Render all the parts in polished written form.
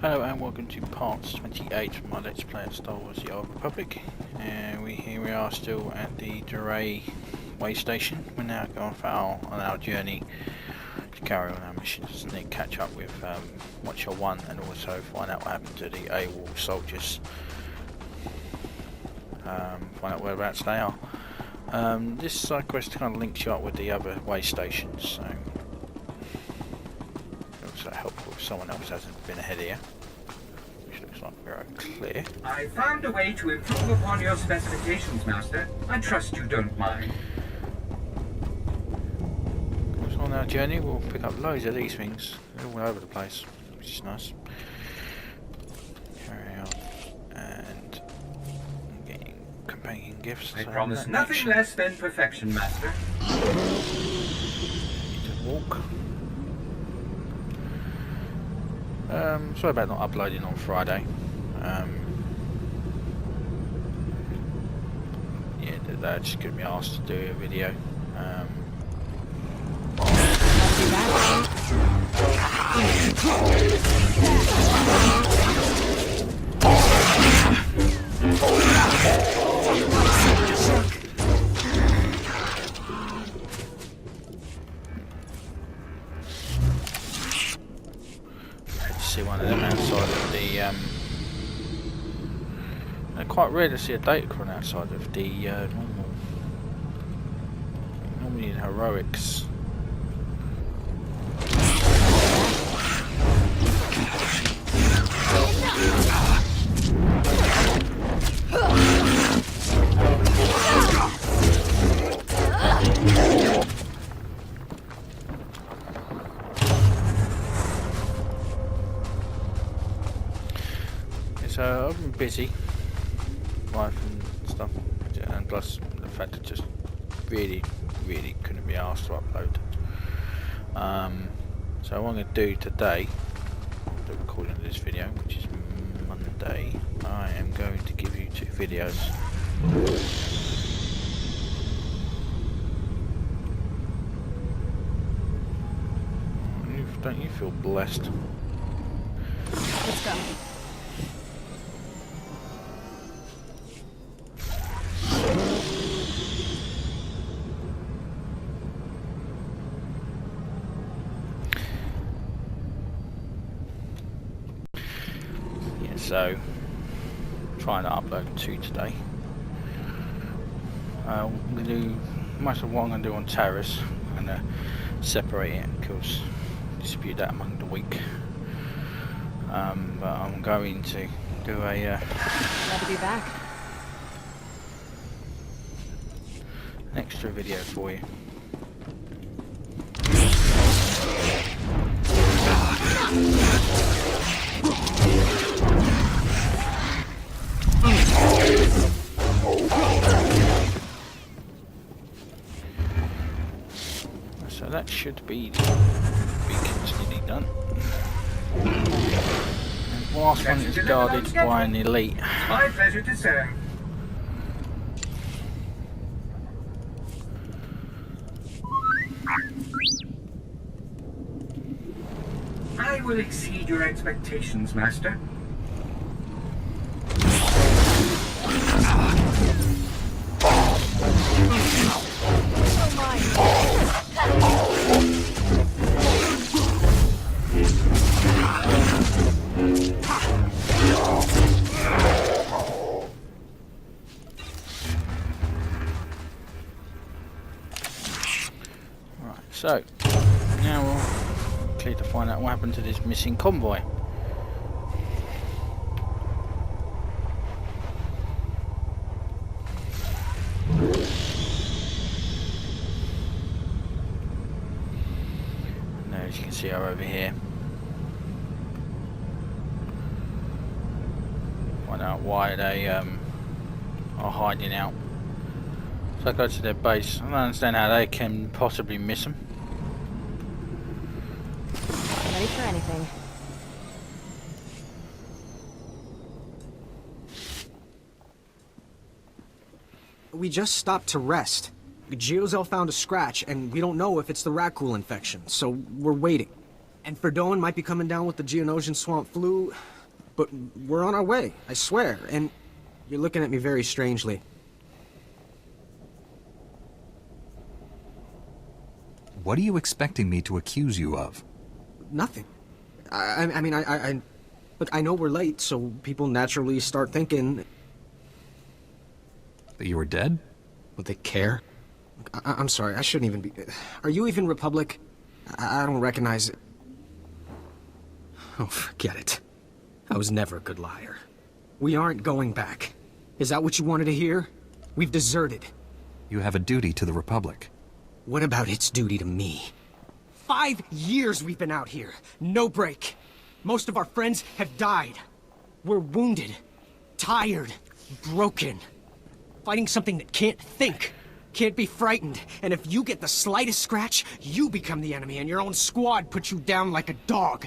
Hello and welcome to part 28 from my Let's Play of Star Wars The Old Republic. And here we are still at the Jedi way station. We're now going on our journey to carry on our missions and catch up with Watcher 1 and also find out what happened to the AWOL soldiers. Find out whereabouts they are. This side quest kind of links you up with the other way stations, so also helpful if someone else hasn't been ahead here. Which looks like we're clear. I found a way to improve upon your specifications, Master. I trust you don't mind. So on our journey we'll pick up loads of these things. They're all over the place, which is nice. Carry on. And I'm getting companion gifts. I promise nothing less than perfection, Master. Need to walk. Sorry about not uploading on Friday. Yeah, they just couldn't be asked to do a video. See one of them outside of the quite rare to see a Datacron outside of the normally in heroics. So I've been busy, life and stuff, and plus the fact that just really couldn't be asked to upload. So what I'm going to do today, the recording of this video, which is Monday, I am going to give you 2 videos. Don't you feel blessed? Let's go. So, trying to upload 2 today. I'm going to do most of what I'm going to do on Terrace and separate it, of course, distribute that among the week. But I'm going to do a Glad to be back. an extra video for you. So that should be completely done. And the last one is guarded by an elite. My pleasure to serve. I will exceed your expectations, Master. Right, so now we'll clear to find out what happened to this missing convoy. Now, as you can see, over here. Find out why they are hiding out. So I go to their base. I don't understand how they can possibly miss them. Ready for anything. We just stopped to rest. Geozel found a scratch, and we don't know if it's the Rakghoul infection, so we're waiting. And Ferdone might be coming down with the Geonosian swamp flu. but we're on our way, I swear, and you're looking at me very strangely. What are you expecting me to accuse you of? Nothing. I mean, look, I know we're late, so people naturally start thinking... That you were dead? Would they care? I'm sorry, I shouldn't even be... Are you even Republic? I don't recognize it. Oh, forget it. I was never a good liar. We aren't going back. Is that what you wanted to hear? We've deserted. You have a duty to the Republic. What about its duty to me? 5 years we've been out here. No break. Most of our friends have died. We're wounded, tired, broken. Fighting something that can't think, can't be frightened. And if you get the slightest scratch, you become the enemy and your own squad puts you down like a dog.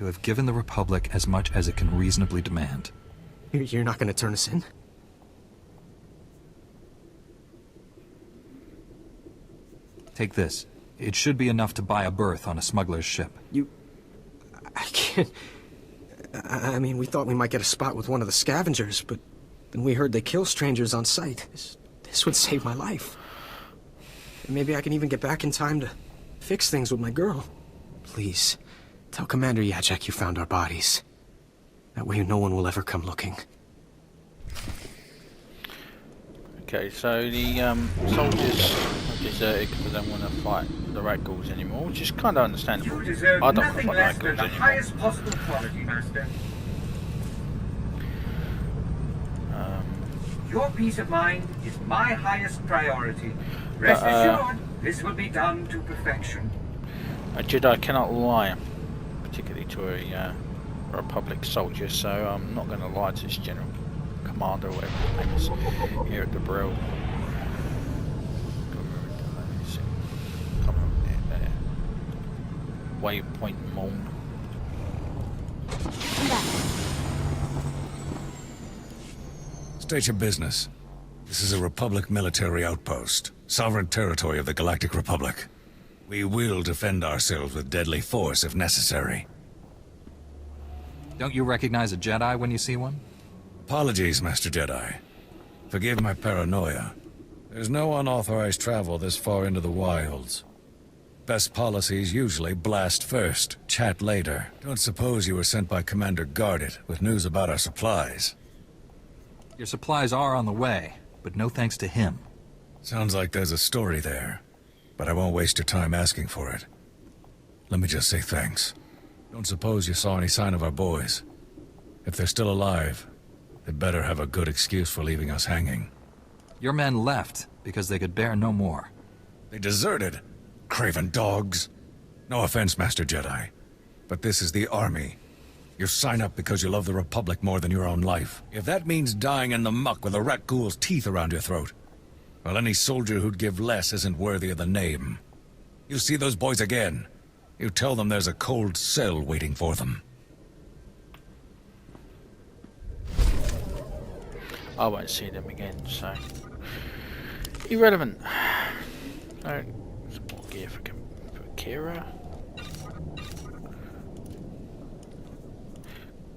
You have given the Republic as much as it can reasonably demand. You're not gonna turn us in? Take this. It should be enough to buy a berth on a smuggler's ship. I can't... I mean, we thought we might get a spot with one of the scavengers, but then we heard they kill strangers on sight. This would save my life. And maybe I can even get back in time to fix things with my girl. Please, tell Commander Yajek you found our bodies. That way no one will ever come looking. Okay, so the soldiers have deserted because they don't want to fight the Ragghouls anymore, which is kind of understandable. You deserve I don't want to nothing fight less the than Ragghouls the anymore. highest possible quality, Master. Your peace of mind is my highest priority. Rest assured, this will be done to perfection. A Jedi cannot lie, particularly to a Republic soldier, so I'm not going to lie to this General Commander or whatever his name is here at the Brill. Waypoint Moon. Come back. State your business. This is a Republic military outpost, sovereign territory of the Galactic Republic. We will defend ourselves with deadly force if necessary. Don't you recognize a Jedi when you see one? Apologies, Master Jedi. Forgive my paranoia. There's no unauthorized travel this far into the wilds. Best policies usually blast first, chat later. Don't suppose you were sent by Commander Guarded with news about our supplies. Your supplies are on the way, but no thanks to him. Sounds like there's a story there, but I won't waste your time asking for it. Let me just say thanks. Don't suppose you saw any sign of our boys. If they're still alive, they better have a good excuse for leaving us hanging. Your men left because they could bear no more. They deserted. Craven dogs. No offense, Master Jedi, but this is the army. You sign up because you love the Republic more than your own life. If that means dying in the muck with a Ragghul's teeth around your throat, well, any soldier who'd give less isn't worthy of the name. You see those boys again, you tell them there's a cold cell waiting for them. I won't see them again, so... Irrelevant. So, some more gear for Kira.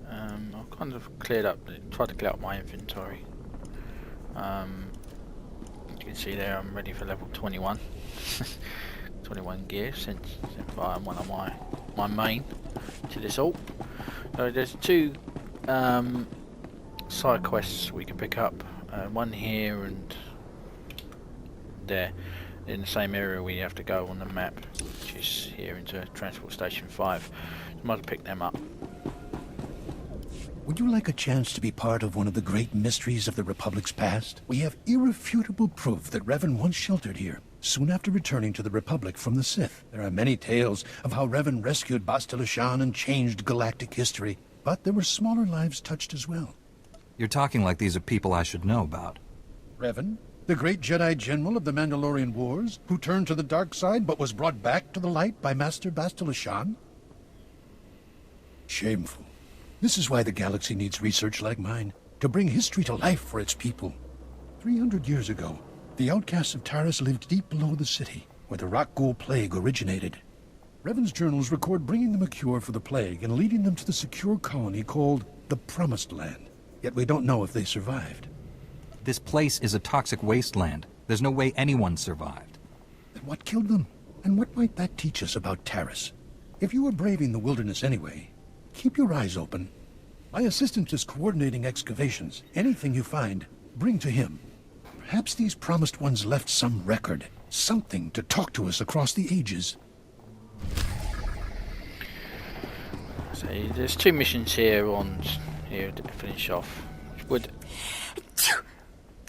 I've kind of cleared up, tried to clear up my inventory. As you can see there, I'm ready for level 21. 21 gear since I'm one of my main to this alt. So there's two side quests we can pick up. One here and there in the same area we have to go on the map, which is here into Transport Station 5. So I might pick them up. Would you like a chance to be part of one of the great mysteries of the Republic's past? We have irrefutable proof that Revan once sheltered here, soon after returning to the Republic from the Sith. There are many tales of how Revan rescued Bastila Shan and changed galactic history, but there were smaller lives touched as well. You're talking like these are people I should know about. Revan, the great Jedi General of the Mandalorian Wars, who turned to the dark side but was brought back to the light by Master Bastila Shan? Shameful. This is why the galaxy needs research like mine, to bring history to life for its people. 300 years ago, the outcasts of Taris lived deep below the city, where the Ragghul plague originated. Revan's journals record bringing them a cure for the plague and leading them to the secure colony called the Promised Land. Yet we don't know if they survived. This place is a toxic wasteland. There's no way anyone survived. Then what killed them? And what might that teach us about Taris? If you are braving the wilderness anyway, keep your eyes open. My assistant is coordinating excavations. Anything you find, bring to him. Perhaps these Promised Ones left some record, something to talk to us across the ages. So there's 2 missions here to finish off. Which would...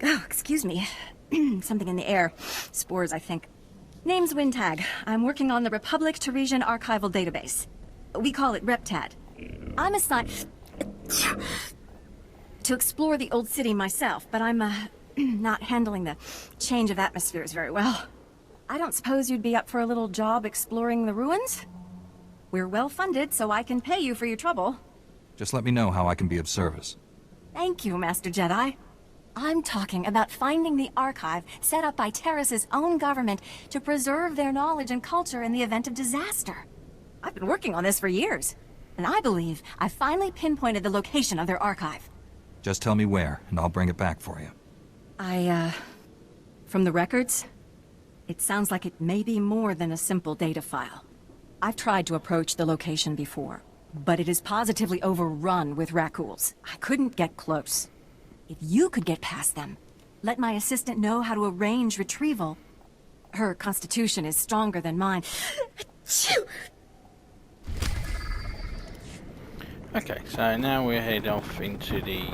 Oh, excuse me. Something in the air. Spores, I think. Name's Wintag. I'm working on the Republic Teresian Archival Database. We call it RepTad. I'm assigned to explore the old city myself, but I'm not handling the change of atmospheres very well. I don't suppose you'd be up for a little job exploring the ruins? We're well funded, so I can pay you for your trouble. Just let me know how I can be of service. Thank you, Master Jedi. I'm talking about finding the archive set up by Taris's own government to preserve their knowledge and culture in the event of disaster. I've been working on this for years, and I believe I finally pinpointed the location of their archive. Just tell me where, and I'll bring it back for you. From the records, it sounds like it may be more than a simple data file. I've tried to approach the location before, but it is positively overrun with raccoons. I couldn't get close. If you could get past them, let my assistant know how to arrange retrieval. Her constitution is stronger than mine. Okay, so now we're headed off into the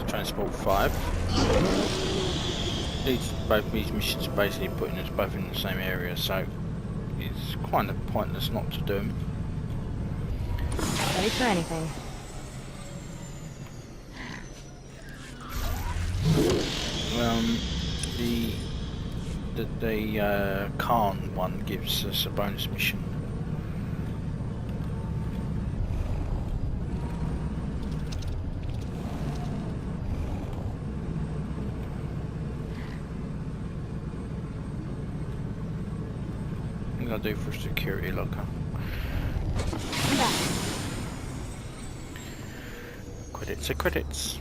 Transport 5. Both these missions are basically putting us both in the same area, so it's kind of pointless not to do them. Ready for anything. The Khan one gives us a bonus mission. I think I'll do for security locker. Credits are credits.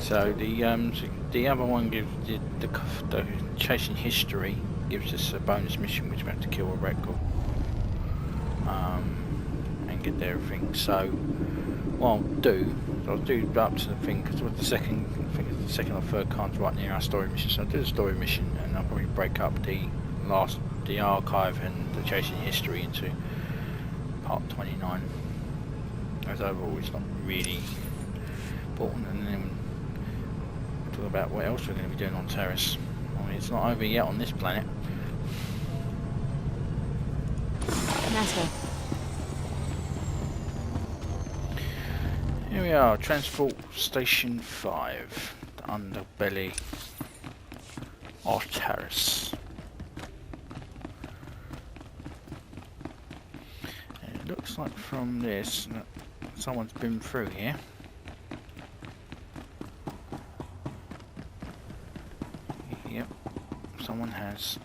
So the other one gives the chasing history gives us a bonus mission which we have to kill a record and get everything. So what I'll do up to the thing because the second or third card's right near our story mission. So I'll do the story mission and I'll probably break up the archive and the chasing history into part 29. As overall it's not really important, and then talk about what else we're going to be doing on Taris. I mean, it's not over yet on this planet. Master. Here we are, Transport Station 5, the underbelly of Taris. It looks like from this that someone's been through here. Yep, someone has.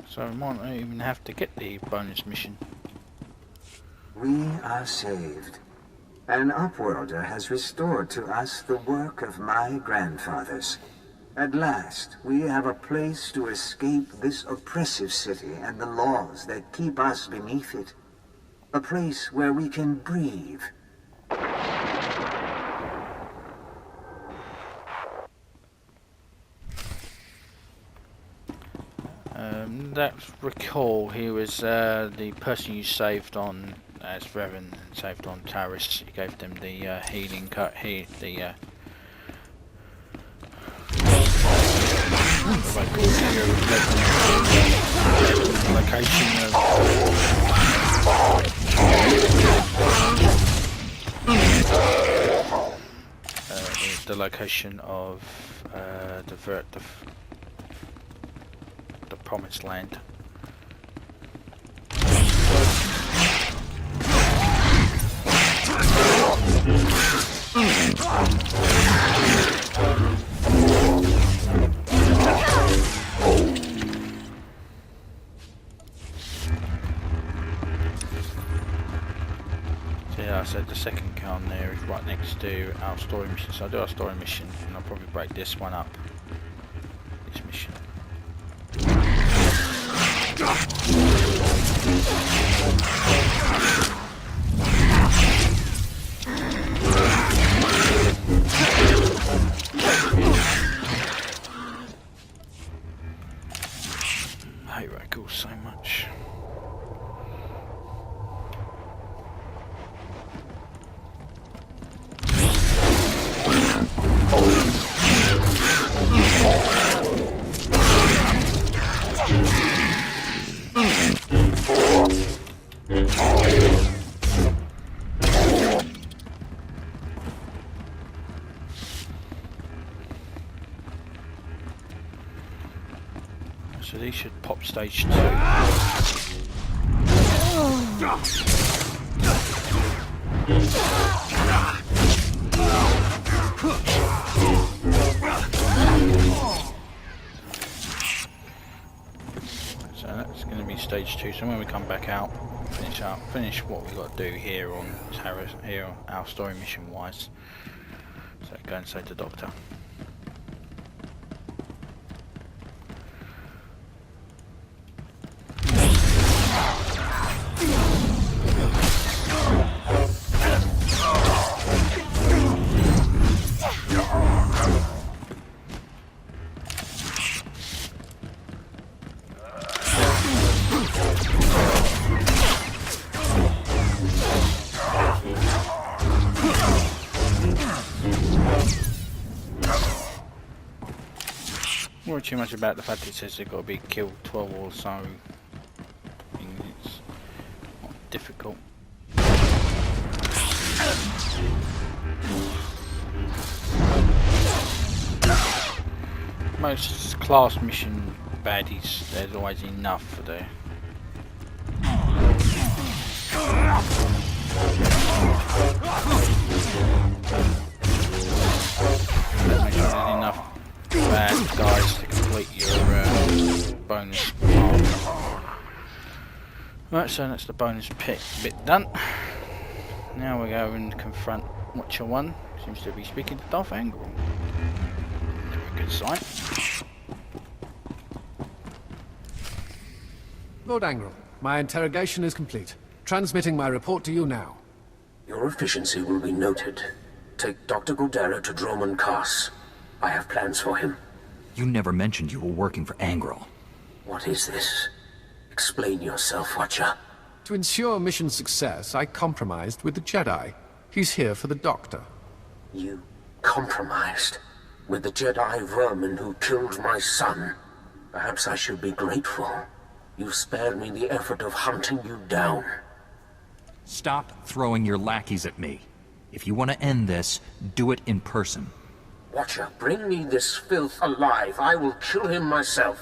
So we might not even have to get the bonus mission. We are saved. An Upworlder has restored to us the work of my grandfathers. At last, we have a place to escape this oppressive city and the laws that keep us beneath it. A place where we can breathe. Let's recall he was the person you saved on as Revan and saved on Taris. You gave them the healing cut here, the location of the Promised Land. obviously, like I said, the second cone there is right next to our story mission. So I'll do our story mission, and I'll probably break this one up. This mission. I hate Raccoons so much. So these should pop stage 2. So that's going to be stage 2. So when we come back out, finish what we got to do here on our story mission wise. So go and save the Doctor. Not too much about the fact it says they've got to be killed 12 or so. I mean, it's not difficult. Most class mission baddies, there's always enough for the enough bad guys to complete your bonus path. Right, so that's the bonus bit done. Now we go and confront Watcher 1. Seems to be speaking to Darth Angral. Never a good sign. Lord Angral, my interrogation is complete. Transmitting my report to you now. Your efficiency will be noted. Take Dr. Godera to Droman Kaas. I have plans for him. You never mentioned you were working for Angral. What is this? Explain yourself, Watcher. To ensure mission success, I compromised with the Jedi. He's here for the Doctor. You compromised? With the Jedi vermin who killed my son? Perhaps I should be grateful. You spared me the effort of hunting you down. Stop throwing your lackeys at me. If you want to end this, do it in person. Watcher, bring me this filth alive. I will kill him myself.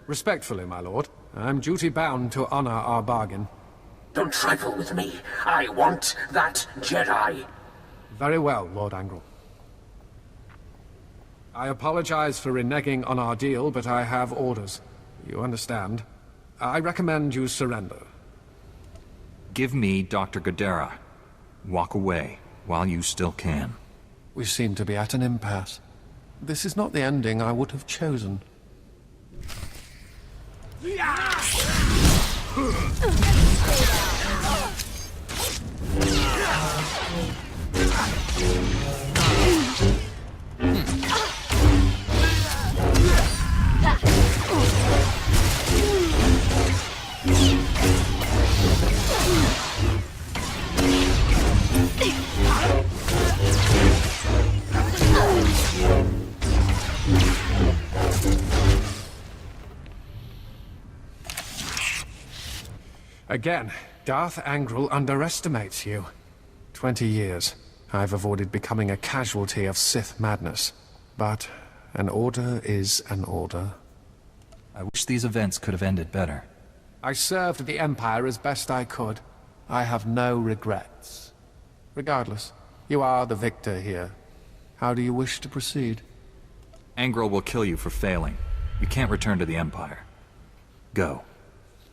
Respectfully, my lord. I'm duty-bound to honor our bargain. Don't trifle with me. I want that Jedi. Very well, Lord Angral. I apologize for reneging on our deal, but I have orders. You understand? I recommend you surrender. Give me Dr. Godera. Walk away while you still can. We seem to be at an impasse. This is not the ending I would have chosen. Again, Darth Angral underestimates you. 20 years. I've avoided becoming a casualty of Sith madness. But an order is an order. I wish these events could have ended better. I served the Empire as best I could. I have no regrets. Regardless, you are the victor here. How do you wish to proceed? Angral will kill you for failing. You can't return to the Empire. Go.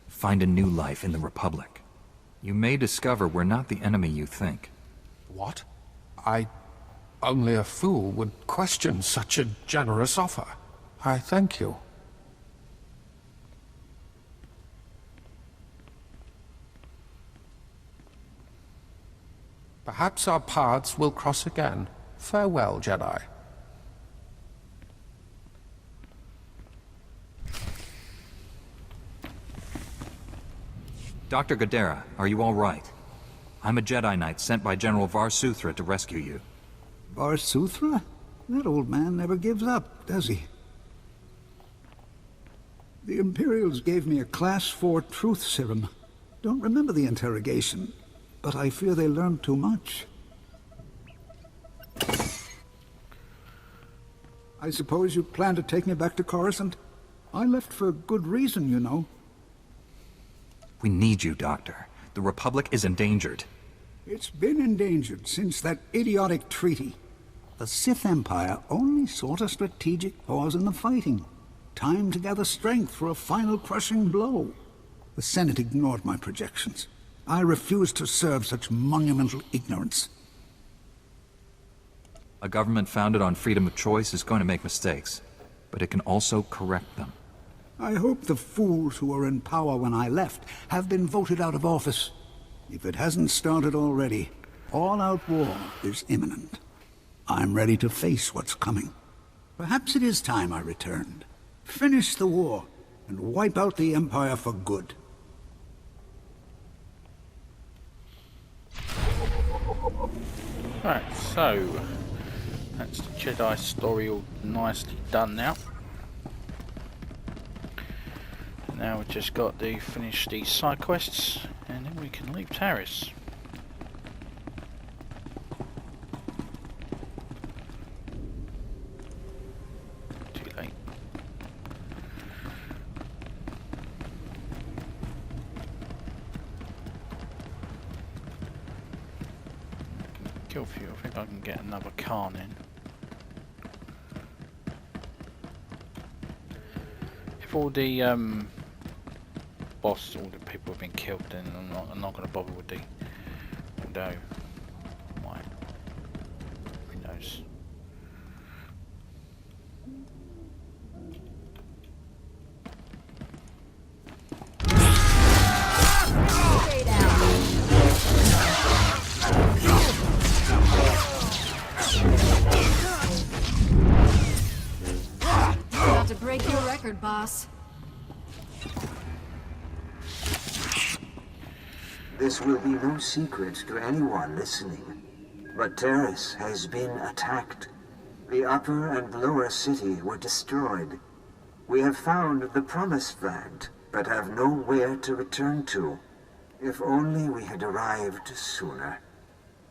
Find a new life in the Republic. You may discover we're not the enemy you think. What? Only a fool would question such a generous offer. I thank you. Perhaps our paths will cross again. Farewell, Jedi. Dr. Godera, are you all right? I'm a Jedi Knight sent by General Varsuthra to rescue you. Varsuthra? That old man never gives up, does he? The Imperials gave me a Class 4 truth serum. Don't remember the interrogation, but I fear they learned too much. I suppose you plan to take me back to Coruscant? I left for good reason, you know. We need you, Doctor. The Republic is endangered. It's been endangered since that idiotic treaty. The Sith Empire only sought a strategic pause in the fighting. Time to gather strength for a final crushing blow. The Senate ignored my projections. I refused to serve such monumental ignorance. A government founded on freedom of choice is going to make mistakes, but it can also correct them. I hope the fools who were in power when I left have been voted out of office. If it hasn't started already, all-out war is imminent. I'm ready to face what's coming. Perhaps it is time I returned. Finish the war and wipe out the Empire for good. Right, so that's the Jedi story all nicely done now. Now we've just got to finish these side quests and then we can leave Taris. Too late. Kill few, I think I can get another Khan in. If all the boss, all the people have been killed, then I'm not going to bother with the, although, might, who knows. About to break your record, boss. This will be no secret to anyone listening, but Taris has been attacked. The upper and lower city were destroyed. We have found the Promised Land, but have nowhere to return to. If only we had arrived sooner.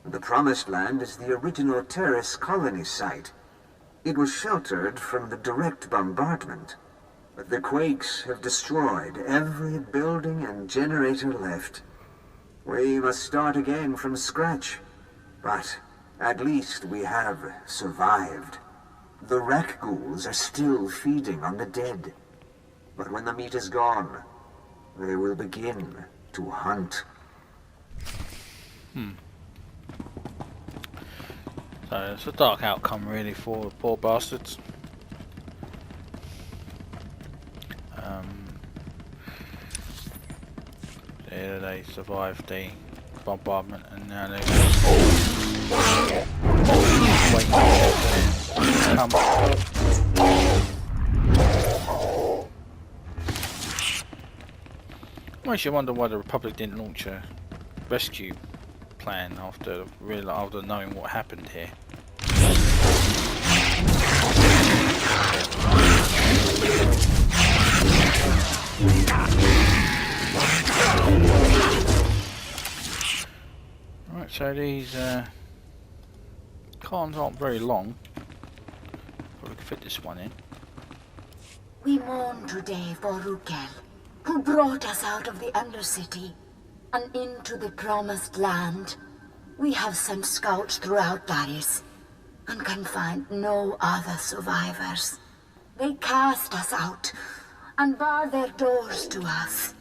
The Promised Land is the original Taris colony site. It was sheltered from the direct bombardment, but the quakes have destroyed every building and generator left. We must start again from scratch, but at least we have survived. The wreck ghouls are still feeding on the dead, but when the meat is gone, they will begin to hunt. So it's a dark outcome really for the poor bastards. Yeah, they survived the bombardment and now they're waiting to come. Makes you wonder why the Republic didn't launch a rescue plan after knowing what happened here. Right, so these cons aren't very long. Probably could fit this one in. We mourn today for Rukel, who brought us out of the Undercity and into the Promised Land. We have sent scouts throughout Taris and can find no other survivors. They cast us out and bar their doors to us.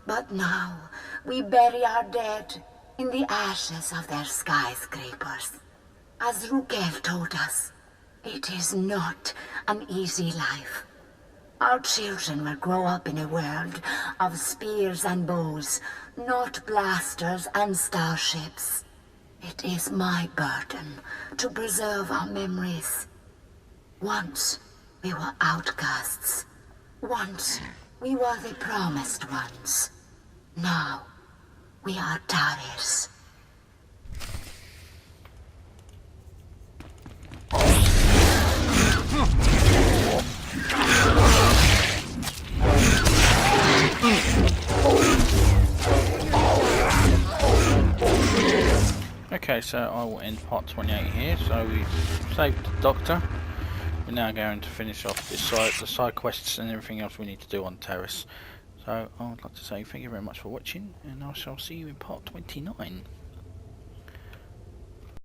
But now, we bury our dead in the ashes of their skyscrapers. As Rukel told us, it is not an easy life. Our children will grow up in a world of spears and bows, not blasters and starships. It is my burden to preserve our memories. Once we were outcasts. Once we were the promised ones. Now we are Taris. Okay, so I will end part 28 here. So we've saved the Doctor. We're now going to finish off the side quests and everything else we need to do on Terrace. So I would like to say thank you very much for watching, and I shall see you in part 29.